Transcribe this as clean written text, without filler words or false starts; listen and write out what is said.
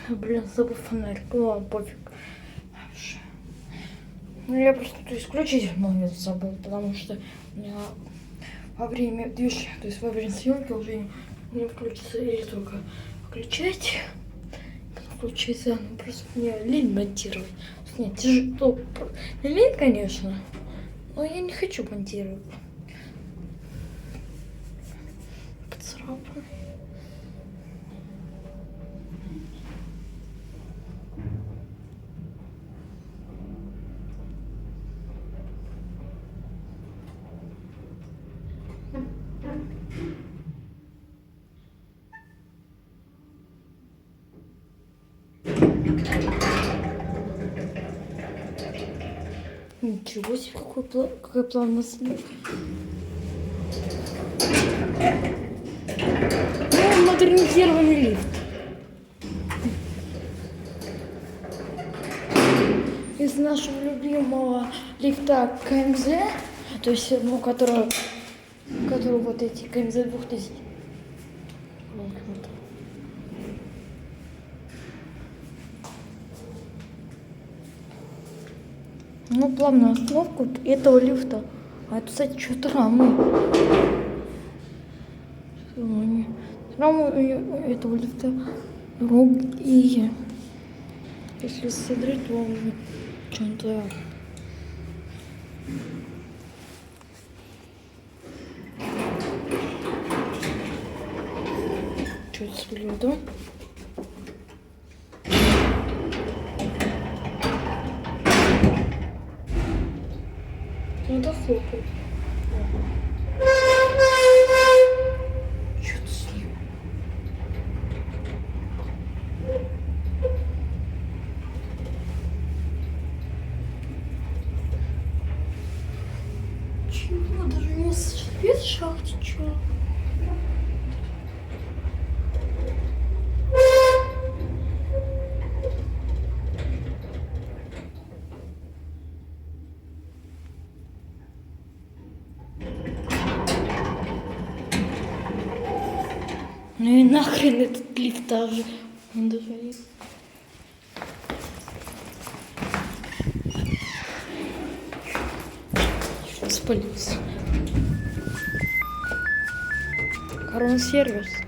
Блин, забыл фонарик. Ну ладно, пофиг. Ну, я просто исключить момент забыл, потому что у меня во время движения, то есть во время съемки уже не включится, или только включать. Включится, ну просто мне лень монтировать. Нет, тяжело. Не лень, конечно, но я не хочу монтировать. Поцарапано. Ничего себе, какой плавный снег. Ну, модернизированный лифт. Из нашего любимого лифта КМЗ, то есть, ну, который вот эти КМЗ 2000. Ну, плавную остановку этого лифта. А это, кстати, что-то рамы. Рамы этого лифта другие. Если смотреть, то он что-то... Что-то следует. Надо хлопать. Что-то с ним. Чего? Даже не свет в шахте, чё? Ну и нахрен этот лифт даже. Он даже есть. Спалился. Корон-сервис.